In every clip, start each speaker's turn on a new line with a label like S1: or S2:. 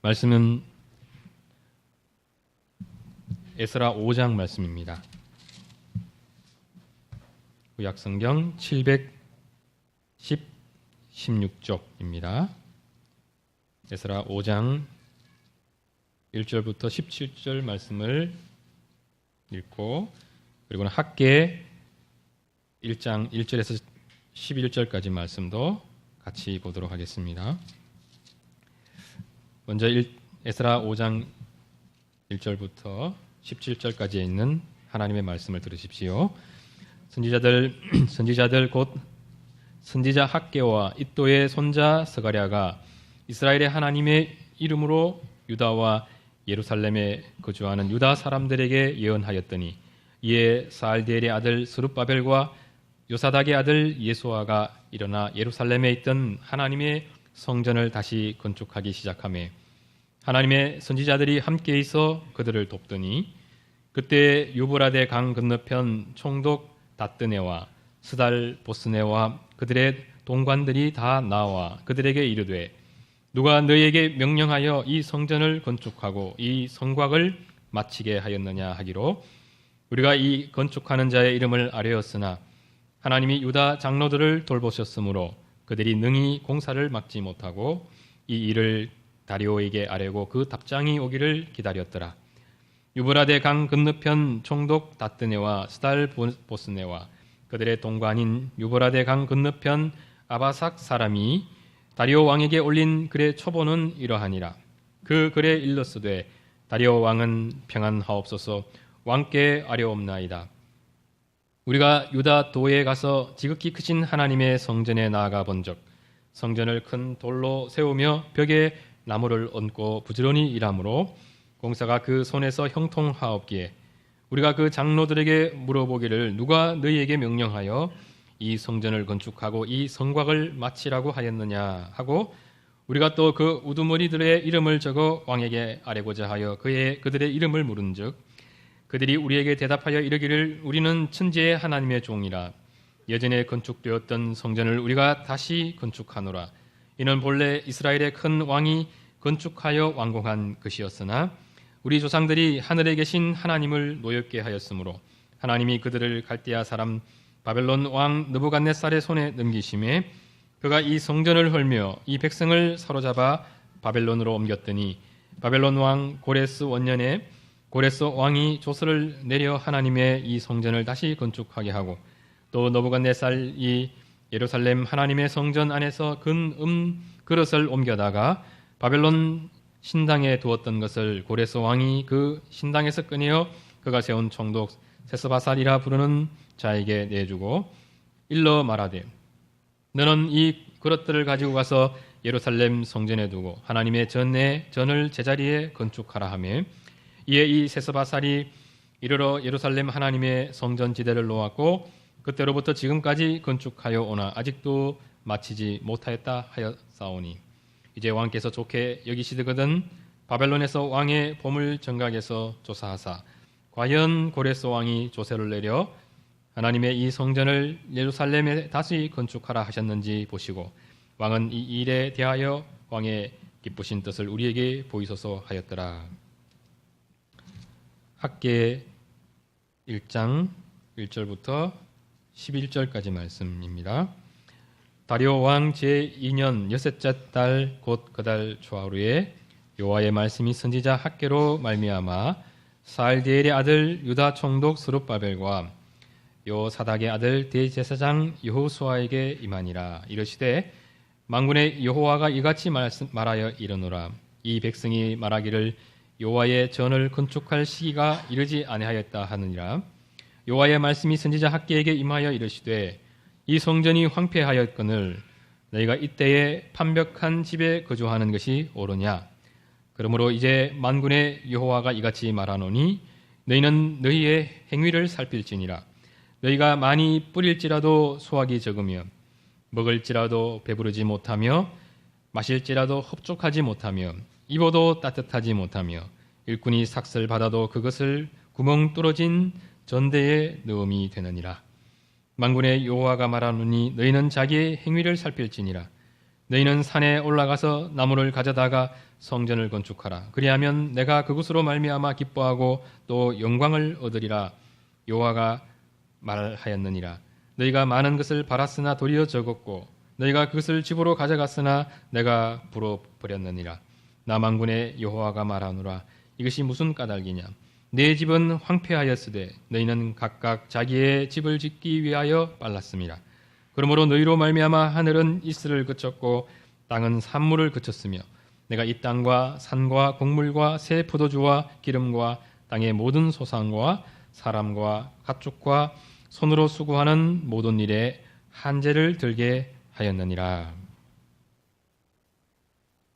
S1: 말씀은 에스라 5장 말씀입니다. 구약성경 716쪽입니다. 에스라 5장 1절부터 17절 말씀을 읽고 그리고는 학계 1장 1절에서 11절까지 말씀도 같이 보도록 하겠습니다. 먼저 에스라 5장 1절부터 17절까지에 있는 하나님의 말씀을 들으십시오. 선지자들 곧 선지자 학개와 id도의 손자 스가랴가 이스라엘의 하나님의 이름으로 유다와 예루살렘에 거주하는 유다 사람들에게 예언하였더니 이에 스알디엘의 아들 스룹바벨과 요사닥의 아들 예수아가 일어나 예루살렘에 있던 하나님의 성전을 다시 건축하기 시작하며 하나님의 선지자들이 함께 있어 그들을 돕더니 그때 유브라데 강 건너편 총독 다뜨네와 스달 보스네와 그들의 동관들이 다 나와 그들에게 이르되 누가 너희에게 명령하여 이 성전을 건축하고 이 성곽을 마치게 하였느냐 하기로 우리가 이 건축하는 자의 이름을 아뢰었으나 하나님이 유다 장로들을 돌보셨으므로 그들이 능히 공사를 막지 못하고 이 일을 다리오에게 아뢰고 그 답장이 오기를 기다렸더라. 유브라데 강 건너편 총독 다뜨네와 스달 보스네와 그들의 동관인 유브라데 강 건너편 아바삭 사람이 다리오 왕에게 올린 글의 초본은 이러하니라. 그 글에 일렀으되 다리오 왕은 평안하옵소서 왕께 아뢰옵나이다. 우리가 유다 도에 가서 지극히 크신 하나님의 성전에 나아가 본즉 성전을 큰 돌로 세우며 벽에 나무를 얹고 부지런히 일하므로 공사가 그 손에서 형통하옵기에 우리가 그 장로들에게 물어보기를 누가 너희에게 명령하여 이 성전을 건축하고 이 성곽을 마치라고 하였느냐 하고 우리가 또 그 우두머리들의 이름을 적어 왕에게 아뢰고자 하여 그들의 이름을 물은즉 그들이 우리에게 대답하여 이르기를 우리는 천지의 하나님의 종이라 예전에 건축되었던 성전을 우리가 다시 건축하노라. 이는 본래 이스라엘의 큰 왕이 건축하여 완공한 것이었으나 우리 조상들이 하늘에 계신 하나님을 노엽게 하였으므로 하나님이 그들을 갈대아 사람 바벨론 왕 느부갓네살의 손에 넘기심에 그가 이 성전을 헐며 이 백성을 사로잡아 바벨론으로 옮겼더니 바벨론 왕 고레스 원년에 고레스 왕이 조서를 내려 하나님의 이 성전을 다시 건축하게 하고 또 느부갓네살이 예루살렘 하나님의 성전 안에서 그릇을 옮겨다가 바벨론 신당에 두었던 것을 고레스 왕이 그 신당에서 꺼내어 그가 세운 총독 세스바살이라 부르는 자에게 내주고 일러 말하되 너는 이 그릇들을 가지고 가서 예루살렘 성전에 두고 하나님의 전을 제자리에 건축하라 하며 이에 이 세스바살이 이르러 예루살렘 하나님의 성전 지대를 놓았고 그때로부터 지금까지 건축하여 오나 아직도 마치지 못하였다 하였사오니 이제 왕께서 좋게 여기시거든 바벨론에서 왕의 보물 정각에서 조사하사 과연 고레스 왕이 조세를 내려 하나님의 이 성전을 예루살렘에 다시 건축하라 하셨는지 보시고 왕은 이 일에 대하여 왕의 기쁘신 뜻을 우리에게 보이소서 하였더라. 학계 1장 1절부터 11절까지 말씀입니다. 다리오 왕 제2년 여섯째 달 곧 그 달 초하루에 여호와의 말씀이 선지자 학개로 말미암아 스알디엘의 아들 유다 총독 스룹바벨과 요사닥의 아들 대제사장 여호수아에게 임하니라. 이르시되 만군의 여호와가 이같이 말하여 이르노라. 이 백성이 말하기를 여호와의 전을 건축할 시기가 이르지 아니하였다 하느니라. 여호와의 말씀이 선지자 학개에게 임하여 이르시되 이 성전이 황폐하였거늘 너희가 이때에 판벽한 집에 거주하는 것이 옳으냐. 그러므로 이제 만군의 여호와가 이같이 말하노니 너희는 너희의 행위를 살필지니라. 너희가 많이 뿌릴지라도 수확이 적으며 먹을지라도 배부르지 못하며 마실지라도 흡족하지 못하며 입어도 따뜻하지 못하며 일꾼이 삭슬 받아도 그것을 구멍 뚫어진 전대에 넣음이 되느니라. 만군의 여호와가 말하노니 너희는 자기의 행위를 살필지니라. 너희는 산에 올라가서 나무를 가져다가 성전을 건축하라. 그리하면 내가 그것으로 말미암아 기뻐하고 또 영광을 얻으리라. 여호와가 말하였느니라. 너희가 많은 것을 바랐으나 도리어 적었고 너희가 그것을 집으로 가져갔으나 내가 불어버렸느니라. 나 만군의 여호와가 말하노라. 이것이 무슨 까닭이냐? 내 집은 황폐하였으되 너희는 각각 자기의 집을 짓기 위하여 빨랐음이라. 그러므로 너희로 말미암아 하늘은 이슬을 그쳤고 땅은 산물을 그쳤으며 내가 이 땅과 산과 곡물과 새 포도주와 기름과 땅의 모든 소산과 사람과 가축과 손으로 수고하는 모든 일에 한제를 들게 하였느니라.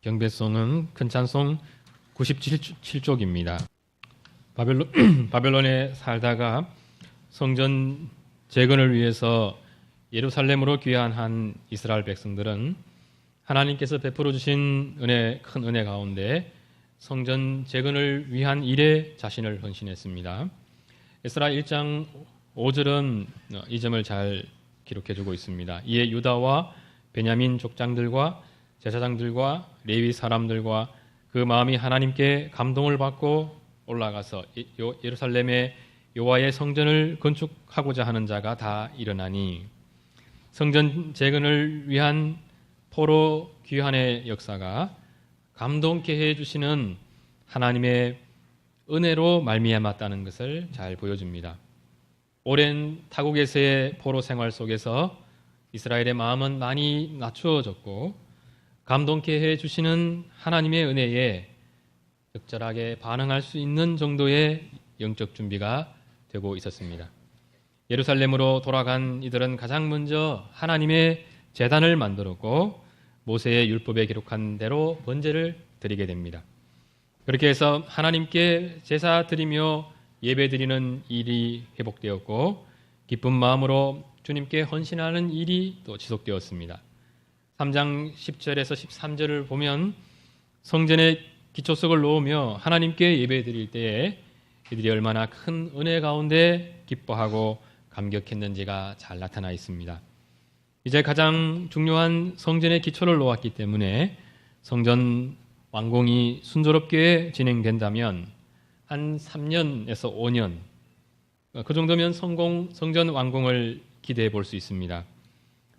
S1: 경배송은 큰 찬송 97쪽입니다. 바벨론에 살다가 성전 재건을 위해서 예루살렘으로 귀환한 이스라엘 백성들은 하나님께서 베풀어 주신 큰 은혜 가운데 성전 재건을 위한 일에 자신을 헌신했습니다. 에스라 1장 5절은 이 점을 잘 기록해주고 있습니다. 이에 유다와 베냐민 족장들과 제사장들과 레위 사람들과 그 마음이 하나님께 감동을 받고 올라가서 예루살렘의 여호와의 성전을 건축하고자 하는 자가 다 일어나니 성전 재건을 위한 포로 귀환의 역사가 감동케 해주시는 하나님의 은혜로 말미암았다는 것을 잘 보여줍니다. 오랜 타국에서의 포로 생활 속에서 이스라엘의 마음은 많이 낮추어졌고 감동케 해주시는 하나님의 은혜에 적절하게 반응할 수 있는 정도의 영적 준비가 되고 있었습니다. 예루살렘으로 돌아간 이들은 가장 먼저 하나님의 제단을 만들었고 모세의 율법에 기록한 대로 번제를 드리게 됩니다. 그렇게 해서 하나님께 제사 드리며 예배 드리는 일이 회복되었고 기쁜 마음으로 주님께 헌신하는 일이 또 지속되었습니다. 3장 10절에서 13절을 보면 성전에 기초석을 놓으며 하나님께 예배 드릴 때에 이들이 얼마나 큰 은혜 가운데 기뻐하고 감격했는지가 잘 나타나 있습니다. 이제 가장 중요한 성전의 기초를 놓았기 때문에 성전 완공이 순조롭게 진행된다면 한 3년에서 5년 그 정도면 성전 완공을 기대해 볼 수 있습니다.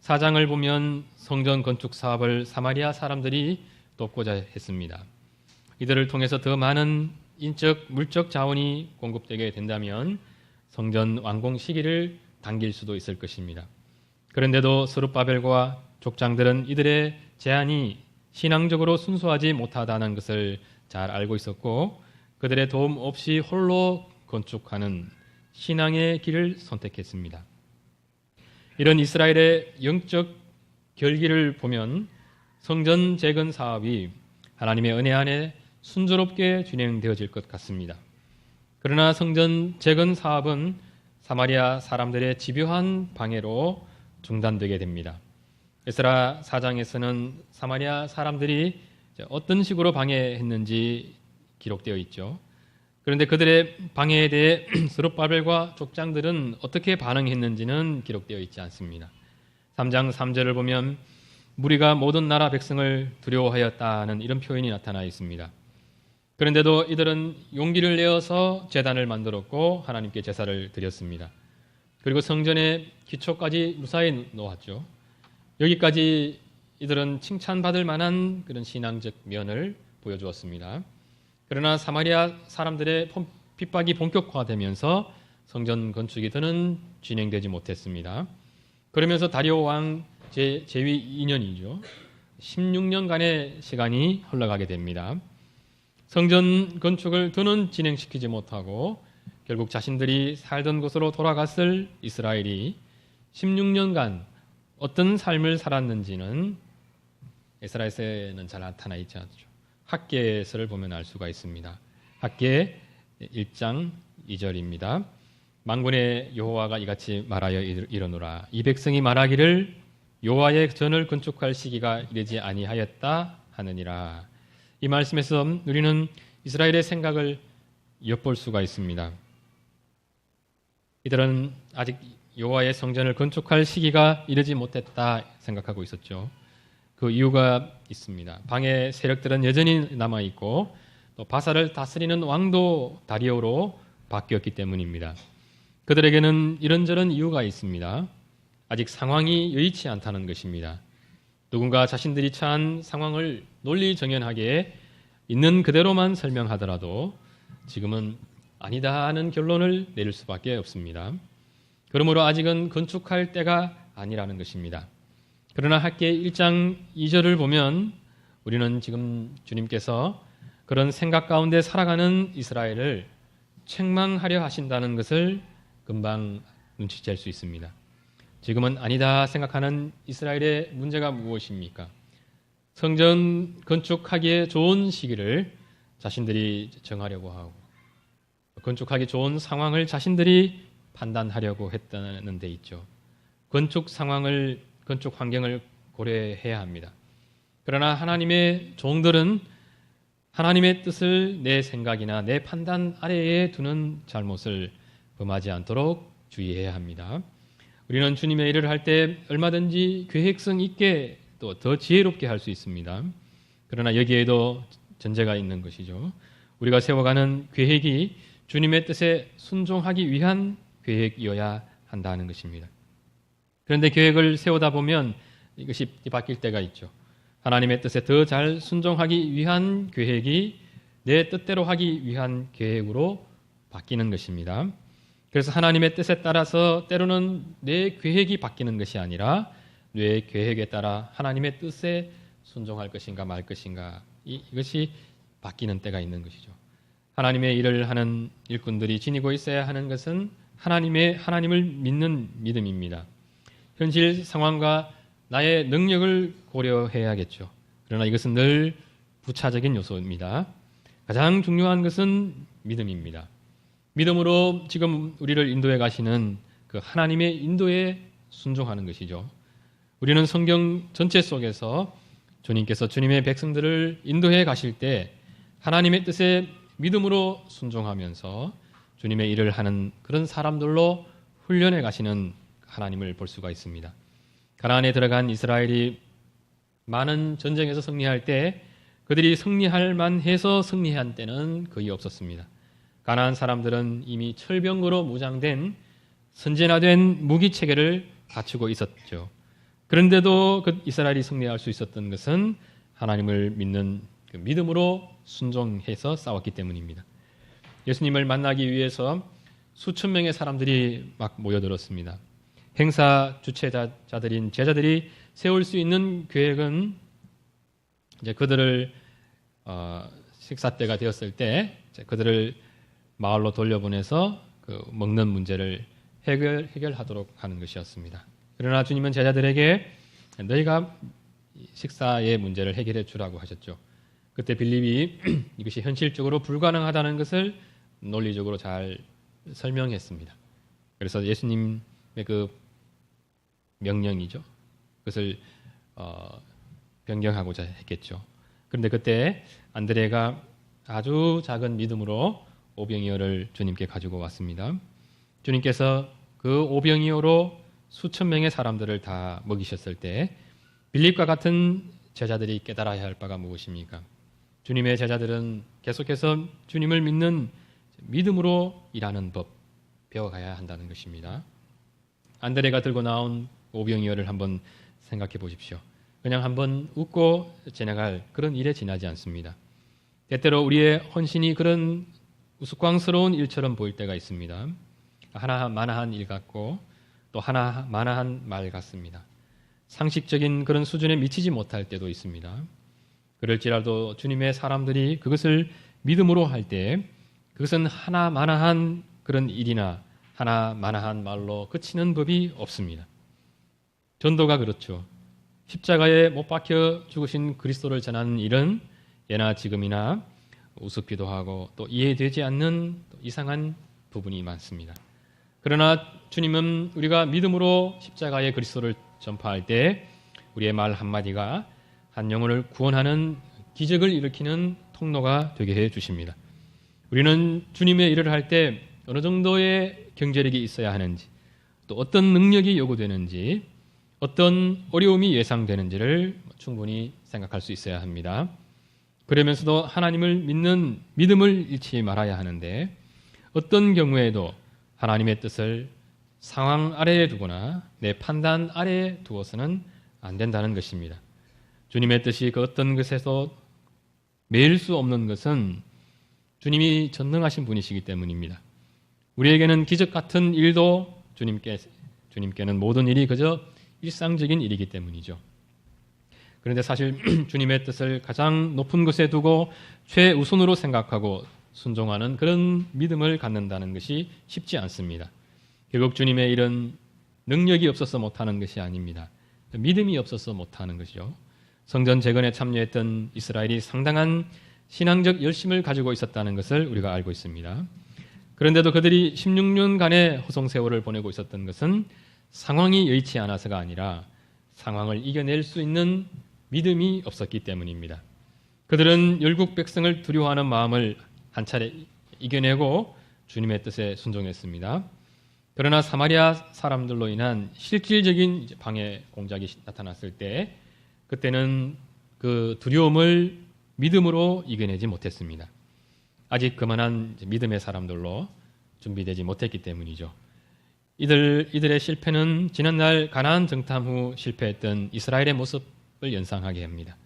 S1: 4장을 보면 성전 건축 사업을 사마리아 사람들이 돕고자 했습니다. 이들을 통해서 더 많은 인적, 물적 자원이 공급되게 된다면 성전 완공 시기를 당길 수도 있을 것입니다. 그런데도 스룹바벨과 족장들은 이들의 제안이 신앙적으로 순수하지 못하다는 것을 잘 알고 있었고 그들의 도움 없이 홀로 건축하는 신앙의 길을 선택했습니다. 이런 이스라엘의 영적 결기를 보면 성전 재건 사업이 하나님의 은혜 안에 순조롭게 진행되어질 것 같습니다. 그러나 성전 재건 사업은 사마리아 사람들의 집요한 방해로 중단되게 됩니다. 에스라 4장에서는 사마리아 사람들이 어떤 식으로 방해했는지 기록되어 있죠. 그런데 그들의 방해에 대해 스룹바벨과 족장들은 어떻게 반응했는지는 기록되어 있지 않습니다. 3장 3절을 보면 무리가 모든 나라 백성을 두려워하였다는 이런 표현이 나타나 있습니다. 그런데도 이들은 용기를 내어서 제단을 만들었고 하나님께 제사를 드렸습니다. 그리고 성전의 기초까지 무사히 놓았죠. 여기까지 이들은 칭찬받을 만한 그런 신앙적 면을 보여주었습니다. 그러나 사마리아 사람들의 핍박이 본격화되면서 성전 건축이 더는 진행되지 못했습니다. 그러면서 다리오 왕 제위 2년이죠. 16년간의 시간이 흘러가게 됩니다. 성전 건축을 더는 진행시키지 못하고 결국 자신들이 살던 곳으로 돌아갔을 이스라엘이 16년간 어떤 삶을 살았는지는 에스라에서는 잘 나타나 있지 않죠. 학개서를 보면 알 수가 있습니다. 학개 1장 2절입니다. 만군의 여호와가 이같이 말하여 이르노라. 이 백성이 말하기를 여호와의 전을 건축할 시기가 이르지 아니하였다 하느니라. 이 말씀에서 우리는 이스라엘의 생각을 엿볼 수가 있습니다. 이들은 아직 여호와의 성전을 건축할 시기가 이르지 못했다 생각하고 있었죠. 그 이유가 있습니다. 방해 세력들은 여전히 남아 있고 또 바사를 다스리는 왕도 다리오로 바뀌었기 때문입니다. 그들에게는 이런저런 이유가 있습니다. 아직 상황이 여의치 않다는 것입니다. 누군가 자신들이 처한 상황을 논리정연하게 있는 그대로만 설명하더라도 지금은 아니다 하는 결론을 내릴 수밖에 없습니다. 그러므로 아직은 건축할 때가 아니라는 것입니다. 그러나 학계 1장 2절을 보면 우리는 지금 주님께서 그런 생각 가운데 살아가는 이스라엘을 책망하려 하신다는 것을 금방 눈치챌 수 있습니다. 지금은 아니다 생각하는 이스라엘의 문제가 무엇입니까? 성전 건축하기에 좋은 시기를 자신들이 정하려고 하고 건축하기 좋은 상황을 자신들이 판단하려고 했다는 데 있죠. 건축 상황을, 건축 환경을 고려해야 합니다. 그러나 하나님의 종들은 하나님의 뜻을 내 생각이나 내 판단 아래에 두는 잘못을 범하지 않도록 주의해야 합니다. 우리는 주님의 일을 할 때 얼마든지 계획성 있게 또 더 지혜롭게 할 수 있습니다. 그러나 여기에도 전제가 있는 것이죠. 우리가 세워가는 계획이 주님의 뜻에 순종하기 위한 계획이어야 한다는 것입니다. 그런데 계획을 세우다 보면 이것이 바뀔 때가 있죠. 하나님의 뜻에 더 잘 순종하기 위한 계획이 내 뜻대로 하기 위한 계획으로 바뀌는 것입니다. 그래서 하나님의 뜻에 따라서 때로는 내 계획이 바뀌는 것이 아니라 내 계획에 따라 하나님의 뜻에 순종할 것인가 말 것인가 이것이 바뀌는 때가 있는 것이죠. 하나님의 일을 하는 일꾼들이 지니고 있어야 하는 것은 하나님을 믿는 믿음입니다. 현실 상황과 나의 능력을 고려해야겠죠. 그러나 이것은 늘 부차적인 요소입니다. 가장 중요한 것은 믿음입니다. 믿음으로 지금 우리를 인도해 가시는 그 하나님의 인도에 순종하는 것이죠. 우리는 성경 전체 속에서 주님께서 주님의 백성들을 인도해 가실 때 하나님의 뜻에 믿음으로 순종하면서 주님의 일을 하는 그런 사람들로 훈련해 가시는 하나님을 볼 수가 있습니다. 가나안에 들어간 이스라엘이 많은 전쟁에서 승리할 때 그들이 승리할 만해서 승리한 때는 거의 없었습니다. 가나안 사람들은 이미 철병거로 무장된 선진화된 무기 체계를 갖추고 있었죠. 그런데도 그 이스라엘이 승리할 수 있었던 것은 하나님을 믿는 그 믿음으로 순종해서 싸웠기 때문입니다. 예수님을 만나기 위해서 수천 명의 사람들이 막 모여들었습니다. 행사 주최자들인 제자들이 세울 수 있는 계획은 이제 그들을 식사 때가 되었을 때 그들을 마을로 돌려보내서 그 먹는 문제를 해결하도록 하는 것이었습니다. 그러나 주님은 제자들에게 너희가 식사의 문제를 해결해 주라고 하셨죠. 그때 빌립이 이것이 현실적으로 불가능하다는 것을 논리적으로 잘 설명했습니다. 그래서 예수님의 그 명령이죠. 그것을 변경하고자 했겠죠. 그런데 그때 안드레가 아주 작은 믿음으로 오병이어를 주님께 가지고 왔습니다. 주님께서 그 오병이어로 수천 명의 사람들을 다 먹이셨을 때 빌립과 같은 제자들이 깨달아야 할 바가 무엇입니까? 주님의 제자들은 계속해서 주님을 믿는 믿음으로 일하는 법 배워가야 한다는 것입니다. 안드레가 들고 나온 오병이어를 한번 생각해 보십시오. 그냥 한번 웃고 지나갈 그런 일에 지나지 않습니다. 때때로 우리의 헌신이 그런 우스꽝스러운 일처럼 보일 때가 있습니다. 하나마나한 일 같고 또 하나마나한 말 같습니다. 상식적인 그런 수준에 미치지 못할 때도 있습니다. 그럴지라도 주님의 사람들이 그것을 믿음으로 할 때 그것은 하나마나한 그런 일이나 하나마나한 말로 그치는 법이 없습니다. 전도가 그렇죠. 십자가에 못 박혀 죽으신 그리스도를 전하는 일은 예나 지금이나 우습기도 하고 또 이해되지 않는 이상한 부분이 많습니다. 그러나 주님은 우리가 믿음으로 십자가의 그리스도를 전파할 때 우리의 말 한마디가 한 영혼을 구원하는 기적을 일으키는 통로가 되게 해 주십니다. 우리는 주님의 일을 할 때 어느 정도의 경제력이 있어야 하는지 또 어떤 능력이 요구되는지 어떤 어려움이 예상되는지를 충분히 생각할 수 있어야 합니다. 그러면서도 하나님을 믿는 믿음을 잃지 말아야 하는데 어떤 경우에도 하나님의 뜻을 상황 아래에 두거나 내 판단 아래에 두어서는 안 된다는 것입니다. 주님의 뜻이 그 어떤 것에서 매일 수 없는 것은 주님이 전능하신 분이시기 때문입니다. 우리에게는 기적 같은 일도 주님께는 모든 일이 그저 일상적인 일이기 때문이죠. 그런데 사실 주님의 뜻을 가장 높은 곳에 두고 최우선으로 생각하고 순종하는 그런 믿음을 갖는다는 것이 쉽지 않습니다. 결국 주님의 일은 능력이 없어서 못하는 것이 아닙니다. 믿음이 없어서 못하는 것이죠. 성전 재건에 참여했던 이스라엘이 상당한 신앙적 열심을 가지고 있었다는 것을 우리가 알고 있습니다. 그런데도 그들이 16년간의 호송세월을 보내고 있었던 것은 상황이 여의치 않아서가 아니라 상황을 이겨낼 수 있는 믿음이 없었기 때문입니다. 그들은 열국 백성을 두려워하는 마음을 한 차례 이겨내고 주님의 뜻에 순종했습니다. 그러나 사마리아 사람들로 인한 실질적인 방해 공작이 나타났을 때 그때는 그 두려움을 믿음으로 이겨내지 못했습니다. 아직 그만한 믿음의 사람들로 준비되지 못했기 때문이죠. 이들의 실패는 지난날 가나안 정탐 후 실패했던 이스라엘의 모습을 연상하게 합니다.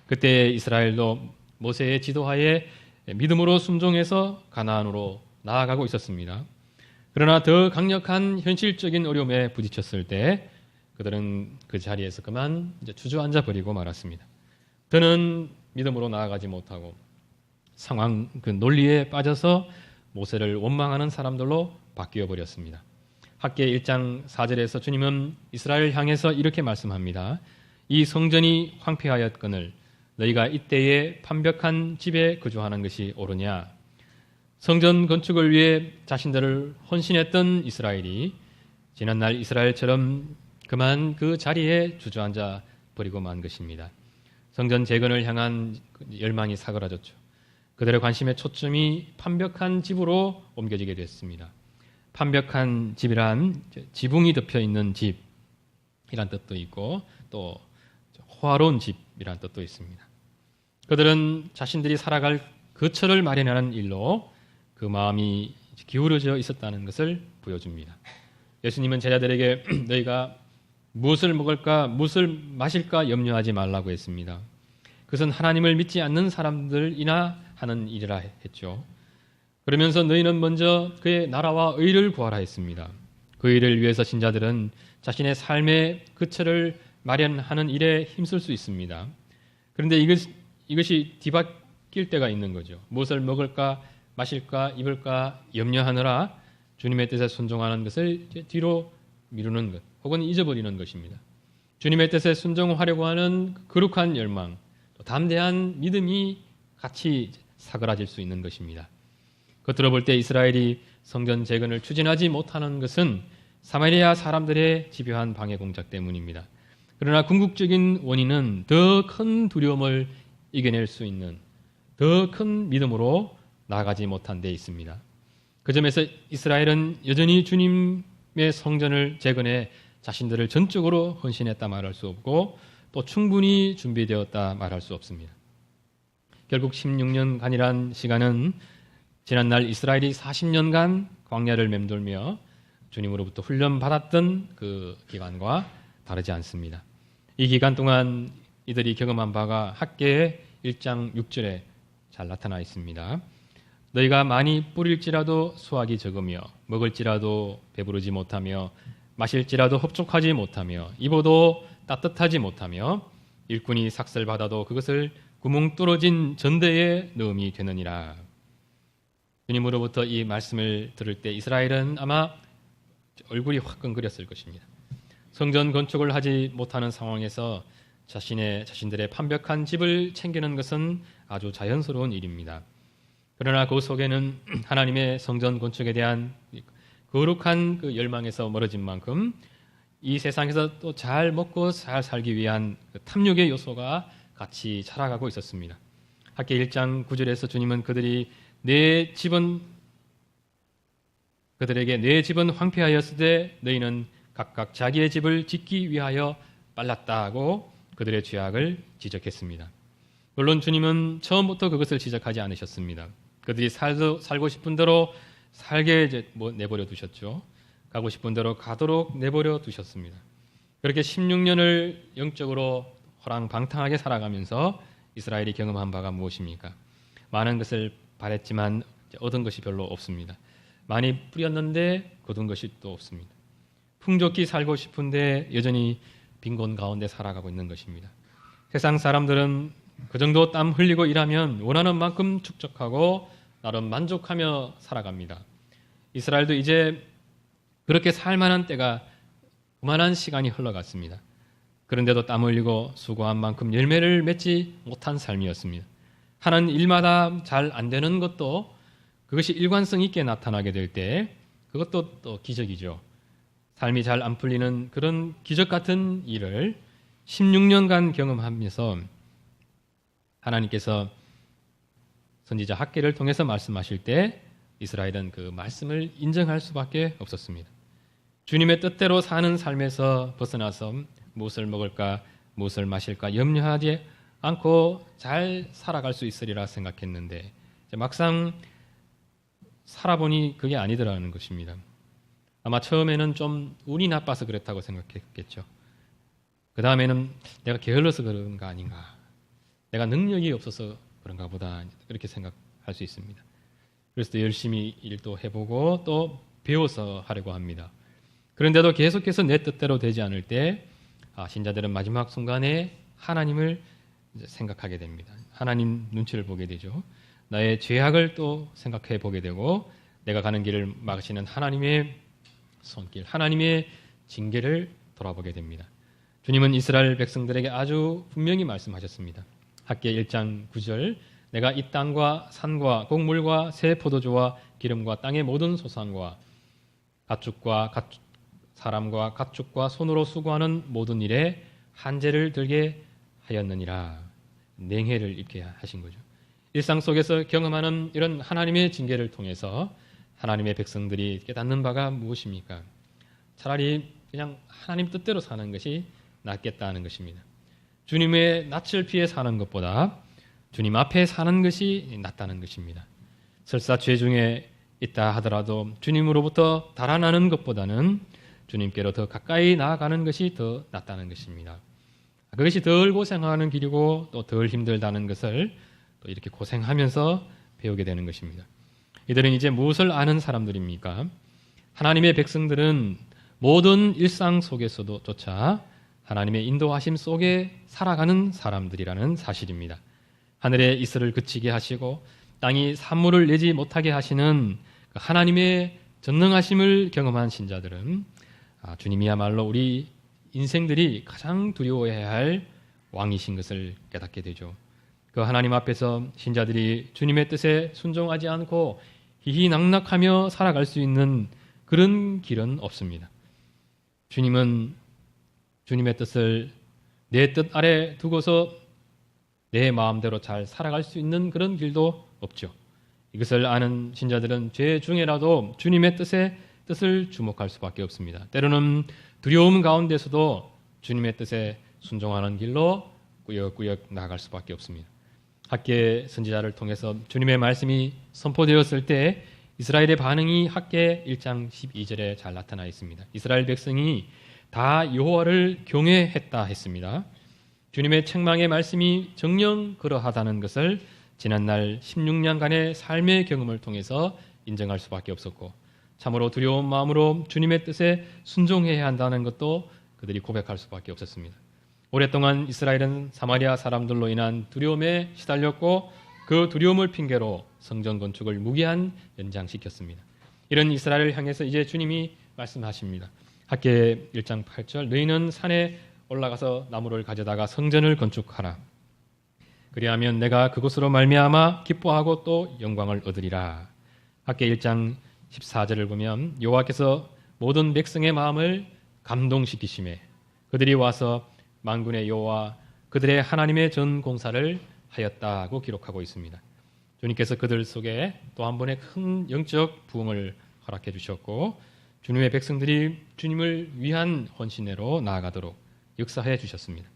S1: 그때 이스라엘도 모세의 지도하에 믿음으로 순종해서 가나안으로 나아가고 있었습니다. 그러나 더 강력한 현실적인 어려움에 부딪혔을 때 그들은 그 자리에서 그만 주저앉아 버리고 말았습니다. 더는 믿음으로 나아가지 못하고 상황 그 논리에 빠져서 모세를 원망하는 사람들로 바뀌어 버렸습니다. 학계 1장 4절에서 주님은 이스라엘 향해서 이렇게 말씀합니다. 이 성전이 황폐하였거늘 너희가 이때에 판벽한 집에 거주하는 것이 옳으냐. 성전 건축을 위해 자신들을 헌신했던 이스라엘이 지난날 이스라엘처럼 그만 그 자리에 주저앉아 버리고 만 것입니다. 성전 재건을 향한 열망이 사그라졌죠. 그들의 관심의 초점이 판벽한 집으로 옮겨지게 됐습니다. 판벽한 집이란 지붕이 덮여 있는 집이란 뜻도 있고 또 호화로운 집이란 뜻도 있습니다. 그들은 자신들이 살아갈 거처를 마련하는 일로 그 마음이 기울어져 있었다는 것을 보여줍니다. 예수님은 제자들에게 너희가 무엇을 먹을까 무엇을 마실까 염려하지 말라고 했습니다. 그것은 하나님을 믿지 않는 사람들이나 하는 일이라 했죠. 그러면서 너희는 먼저 그의 나라와 의를 구하라 했습니다. 그 일을 위해서 신자들은 자신의 삶의 거처를 마련하는 일에 힘쓸 수 있습니다. 그런데 이것이 뒤바뀔 때가 있는 거죠. 무엇을 먹을까 마실까 입을까 염려하느라 주님의 뜻에 순종하는 것을 뒤로 미루는 것 혹은 잊어버리는 것입니다. 주님의 뜻에 순종하려고 하는 거룩한 열망, 또 담대한 믿음이 같이 사그라질 수 있는 것입니다. 겉으로 볼 때 이스라엘이 성전 재건을 추진하지 못하는 것은 사마리아 사람들의 집요한 방해 공작 때문입니다. 그러나 궁극적인 원인은 더 큰 두려움을 이겨낼 수 있는 더 큰 믿음으로 나아가지 못한 데 있습니다. 그 점에서 이스라엘은 여전히 주님의 성전을 재건해 자신들을 전적으로 헌신했다 말할 수 없고 또 충분히 준비되었다 말할 수 없습니다. 결국 16년간이란 시간은 지난날 이스라엘이 40년간 광야를 맴돌며 주님으로부터 훈련받았던 그 기간과 다르지 않습니다. 이 기간 동안 이들이 경험한 바가 학계의 1장 6절에 잘 나타나 있습니다. 너희가 많이 뿌릴지라도 수확이 적으며 먹을지라도 배부르지 못하며 마실지라도 흡족하지 못하며 입어도 따뜻하지 못하며 일꾼이 삭슬받아도 그것을 구멍 뚫어진 전대에 넣음이 되느니라. 주님으로부터 이 말씀을 들을 때 이스라엘은 아마 얼굴이 화끈거렸을 것입니다. 성전 건축을 하지 못하는 상황에서 자신들의 판벽한 집을 챙기는 것은 아주 자연스러운 일입니다. 그러나 그 속에는 하나님의 성전 건축에 대한 거룩한 그 열망에서 멀어진 만큼 이 세상에서 또 잘 먹고 잘 살기 위한 그 탐욕의 요소가 같이 자라가고 있었습니다. 학계 1장 9절에서 주님은 그들에게 내 집은 황폐하였으되 너희는 각각 자기의 집을 짓기 위하여 빨랐다고 그들의 죄악을 지적했습니다. 물론 주님은 처음부터 그것을 지적하지 않으셨습니다. 그들이 살고 싶은 대로 살게 이제 내버려 두셨죠. 가고 싶은 대로 가도록 내버려 두셨습니다. 그렇게 16년을 영적으로 호랑방탕하게 살아가면서 이스라엘이 경험한 바가 무엇입니까? 많은 것을 바랬지만 얻은 것이 별로 없습니다. 많이 뿌렸는데 거둔 것이 또 없습니다. 풍족히 살고 싶은데 여전히 빈곤 가운데 살아가고 있는 것입니다. 세상 사람들은 그 정도 땀 흘리고 일하면 원하는 만큼 축적하고 나름 만족하며 살아갑니다. 이스라엘도 이제 그렇게 살만한 때가 그만한 시간이 흘러갔습니다. 그런데도 땀 흘리고 수고한 만큼 열매를 맺지 못한 삶이었습니다. 하는 일마다 잘 안 되는 것도 그것이 일관성 있게 나타나게 될 때 그것도 또 기적이죠. 삶이 잘 안 풀리는 그런 기적 같은 일을 16년간 경험하면서 하나님께서 선지자 학개를 통해서 말씀하실 때 이스라엘은 그 말씀을 인정할 수밖에 없었습니다. 주님의 뜻대로 사는 삶에서 벗어나서 무엇을 먹을까, 무엇을 마실까 염려하지 않고 잘 살아갈 수 있으리라 생각했는데 막상 살아보니 그게 아니더라는 것입니다. 아마 처음에는 좀 운이 나빠서 그랬다고 생각했겠죠. 그 다음에는 내가 게을러서 그런가 아닌가, 내가 능력이 없어서 그런가 보다 그렇게 생각할 수 있습니다. 그래서 또 열심히 일도 해보고 또 배워서 하려고 합니다. 그런데도 계속해서 내 뜻대로 되지 않을 때 신자들은 마지막 순간에 하나님을 이제 생각하게 됩니다. 하나님 눈치를 보게 되죠. 나의 죄악을 또 생각해 보게 되고 내가 가는 길을 막으시는 하나님의 손길, 하나님의 징계를 돌아보게 됩니다. 주님은 이스라엘 백성들에게 아주 분명히 말씀하셨습니다. 학개 1장 9절 내가 이 땅과 산과 곡물과 새 포도주와 기름과 땅의 모든 소산과 가축과 사람과 가축과 손으로 수고하는 모든 일에 한재를 들게 하였느니라. 냉해를 입게 하신 거죠. 일상 속에서 경험하는 이런 하나님의 징계를 통해서 하나님의 백성들이 깨닫는 바가 무엇입니까? 차라리 그냥 하나님 뜻대로 사는 것이 낫겠다는 것입니다. 주님의 낯을 피해 사는 것보다 주님 앞에 사는 것이 낫다는 것입니다. 설사 죄 중에 있다 하더라도 주님으로부터 달아나는 것보다는 주님께로 더 가까이 나아가는 것이 더 낫다는 것입니다. 그것이 덜 고생하는 길이고 또 덜 힘들다는 것을 또 이렇게 고생하면서 배우게 되는 것입니다. 이들은 이제 무엇을 아는 사람들입니까? 하나님의 백성들은 모든 일상 속에서도 조차 하나님의 인도하심 속에 살아가는 사람들이라는 사실입니다. 하늘의 이슬을 그치게 하시고 땅이 산물을 내지 못하게 하시는 하나님의 전능하심을 경험한 신자들은 주님이야말로 우리 인생들이 가장 두려워해야 할 왕이신 것을 깨닫게 되죠. 그 하나님 앞에서 신자들이 주님의 뜻에 순종하지 않고 희희낙낙하며 살아갈 수 있는 그런 길은 없습니다. 주님은 주님의 뜻을 내 뜻 아래 두고서 내 마음대로 잘 살아갈 수 있는 그런 길도 없죠. 이것을 아는 신자들은 죄 중에라도 주님의 뜻을 주목할 수밖에 없습니다. 때로는 두려움 가운데서도 주님의 뜻에 순종하는 길로 꾸역꾸역 나아갈 수밖에 없습니다. 학개 선지자를 통해서 주님의 말씀이 선포되었을 때 이스라엘의 반응이 학개 1장 12절에 잘 나타나 있습니다. 이스라엘 백성이 다 여호와를 경외했다 했습니다. 주님의 책망의 말씀이 정녕 그러하다는 것을 지난날 16년간의 삶의 경험을 통해서 인정할 수밖에 없었고 참으로 두려운 마음으로 주님의 뜻에 순종해야 한다는 것도 그들이 고백할 수밖에 없었습니다. 오랫동안 이스라엘은 사마리아 사람들로 인한 두려움에 시달렸고 그 두려움을 핑계로 성전 건축을 무기한 연장시켰습니다. 이런 이스라엘을 향해서 이제 주님이 말씀하십니다. 학개 1장 8절 너희는 산에 올라가서 나무를 가져다가 성전을 건축하라. 그리하면 내가 그곳으로 말미암아 기뻐하고 또 영광을 얻으리라. 학개 1장 14절을 보면 여호와께서 모든 백성의 마음을 감동시키심에 그들이 와서 만군의 여호와 그들의 하나님의 전 공사를 하였다고 기록하고 있습니다. 주님께서 그들 속에 또 한 번의 큰 영적 부흥을 허락해 주셨고 주님의 백성들이 주님을 위한 헌신으로 나아가도록 역사해 주셨습니다.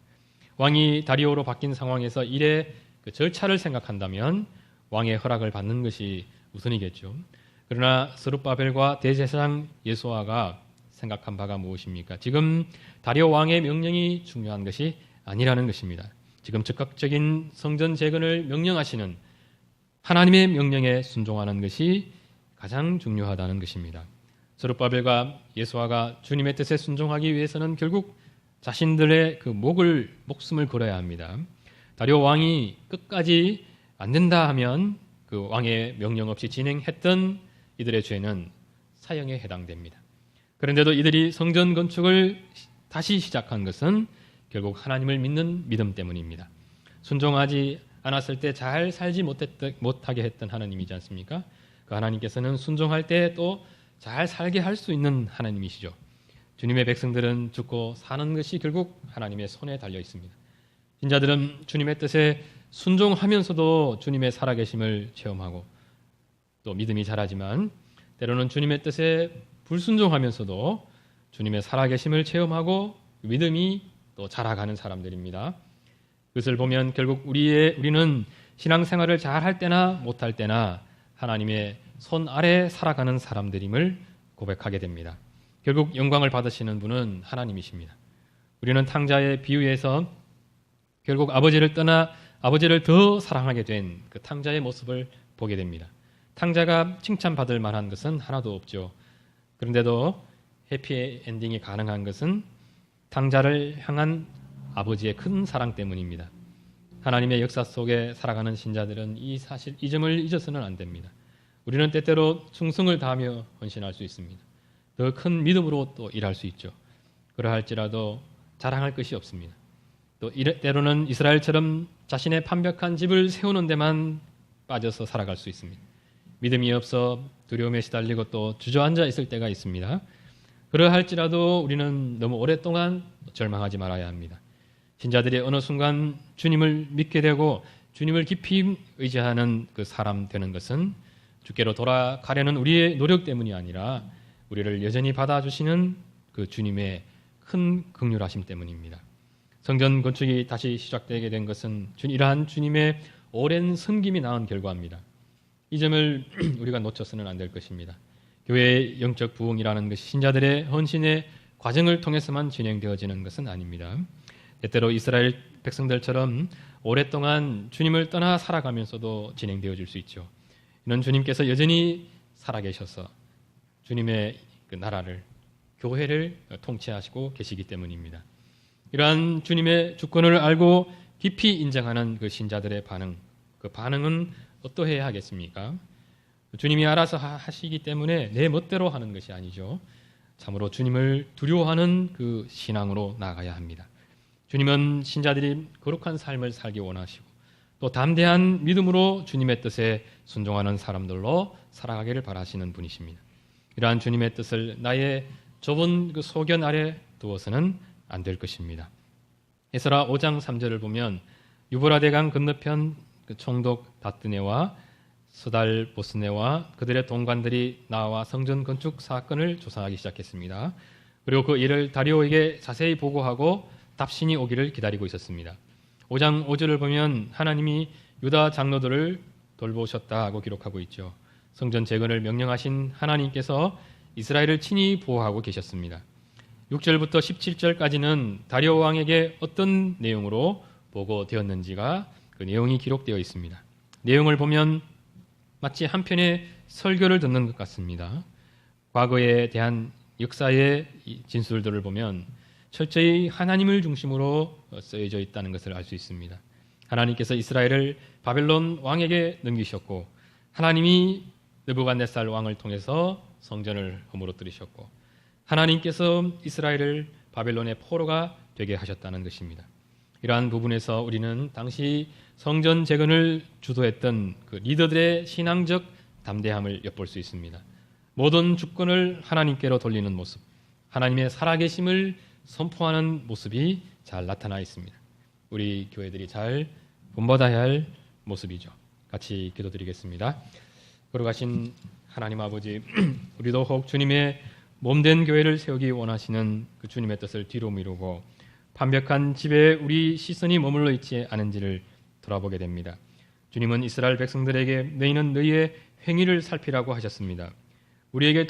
S1: 왕이 다리오로 바뀐 상황에서 일의 그 절차를 생각한다면 왕의 허락을 받는 것이 우선이겠죠. 그러나 스룹바벨과 대제사장 예수아가 생각한 바가 무엇입니까? 지금 다리오 왕의 명령이 중요한 것이 아니라는 것입니다. 지금 즉각적인 성전 재건을 명령하시는 하나님의 명령에 순종하는 것이 가장 중요하다는 것입니다. 스룹바벨과 예수아가 주님의 뜻에 순종하기 위해서는 결국 자신들의 그 목숨을 걸어야 합니다. 다리오 왕이 끝까지 안 된다 하면 그 왕의 명령 없이 진행했던 이들의 죄는 사형에 해당됩니다. 그런데도 이들이 성전 건축을 다시 시작한 것은 결국 하나님을 믿는 믿음 때문입니다. 순종하지 않았을 때 잘 살지 못하게 했던 하나님이지 않습니까? 그 하나님께서는 순종할 때 또 잘 살게 할 수 있는 하나님이시죠. 주님의 백성들은 죽고 사는 것이 결국 하나님의 손에 달려 있습니다. 신자들은 주님의 뜻에 순종하면서도 주님의 살아계심을 체험하고 또 믿음이 자라지만 때로는 주님의 뜻에 불순종하면서도 주님의 살아계심을 체험하고 믿음이 또 자라가는 사람들입니다. 그것을 보면 결국 우리는 신앙생활을 잘 할 때나 못할 때나 하나님의 손 아래 살아가는 사람들임을 고백하게 됩니다. 결국 영광을 받으시는 분은 하나님이십니다. 우리는 탕자의 비유에서 결국 아버지를 떠나 아버지를 더 사랑하게 된 그 탕자의 모습을 보게 됩니다. 탕자가 칭찬받을 만한 것은 하나도 없죠. 그런데도 해피 엔딩이 가능한 것은 탕자를 향한 아버지의 큰 사랑 때문입니다. 하나님의 역사 속에 살아가는 신자들은 이 점을 잊어서는 안 됩니다. 우리는 때때로 충성을 다하며 헌신할 수 있습니다. 더 큰 믿음으로 또 일할 수 있죠. 그러할지라도 자랑할 것이 없습니다. 또 때로는 이스라엘처럼 자신의 완벽한 집을 세우는 데만 빠져서 살아갈 수 있습니다. 믿음이 없어 두려움에 시달리고 또 주저앉아 있을 때가 있습니다. 그러할지라도 우리는 너무 오랫동안 절망하지 말아야 합니다. 신자들이 어느 순간 주님을 믿게 되고 주님을 깊이 의지하는 그 사람 되는 것은 주께로 돌아가려는 우리의 노력 때문이 아니라 우리를 여전히 받아주시는 그 주님의 큰 긍휼하심 때문입니다. 성전 건축이 다시 시작되게 된 것은 이러한 주님의 오랜 섬김이 낳은 결과입니다. 이 점을 우리가 놓쳐서는 안 될 것입니다. 교회의 영적 부흥이라는 것이 신자들의 헌신의 과정을 통해서만 진행되어지는 것은 아닙니다. 때때로 이스라엘 백성들처럼 오랫동안 주님을 떠나 살아가면서도 진행되어질 수 있죠. 이는 주님께서 여전히 살아계셔서 주님의 그 나라를, 교회를 통치하시고 계시기 때문입니다. 이러한 주님의 주권을 알고 깊이 인정하는 그 신자들의 반응, 그 반응은 어떠해야 하겠습니까? 주님이 알아서 하시기 때문에 내 멋대로 하는 것이 아니죠. 참으로 주님을 두려워하는 그 신앙으로 나아가야 합니다. 주님은 신자들이 거룩한 삶을 살기 원하시고 또 담대한 믿음으로 주님의 뜻에 순종하는 사람들로 살아가기를 바라시는 분이십니다. 이러한 주님의 뜻을 나의 좁은 그 소견 아래 두어서는 안 될 것입니다. 에스라 5장 3절을 보면 유브라데강 건너편 그 총독 다뜨네와 스달 보스네와 그들의 동관들이 나와 성전 건축 사건을 조사하기 시작했습니다. 그리고 그 일을 다리오에게 자세히 보고하고 답신이 오기를 기다리고 있었습니다. 5장 5절을 보면 하나님이 유다 장로들을 돌보셨다고 기록하고 있죠. 성전 재건을 명령하신 하나님께서 이스라엘을 친히 보호하고 계셨습니다. 6절부터 17절까지는 다리오 왕에게 어떤 내용으로 보고되었는지가 그 내용이 기록되어 있습니다. 내용을 보면 마치 한 편의 설교를 듣는 것 같습니다. 과거에 대한 역사의 진술들을 보면 철저히 하나님을 중심으로 쓰여져 있다는 것을 알 수 있습니다. 하나님께서 이스라엘을 바벨론 왕에게 넘기셨고 하나님이 느부갓네살 왕을 통해서 성전을 허물어뜨리셨고 하나님께서 이스라엘을 바벨론의 포로가 되게 하셨다는 것입니다. 이러한 부분에서 우리는 당시 성전 재건을 주도했던 그 리더들의 신앙적 담대함을 엿볼 수 있습니다. 모든 주권을 하나님께로 돌리는 모습, 하나님의 살아계심을 선포하는 모습이 잘 나타나 있습니다. 우리 교회들이 잘 본받아야 할 모습이죠. 같이 기도드리겠습니다. 걸어가신 하나님 아버지, 우리도 혹 주님의 몸된 교회를 세우기 원하시는 그 주님의 뜻을 뒤로 미루고 완벽한 집에 우리 시선이 머물러 있지 않은지를 돌아보게 됩니다. 주님은 이스라엘 백성들에게 너희는 너희의 행위를 살피라고 하셨습니다. 우리에게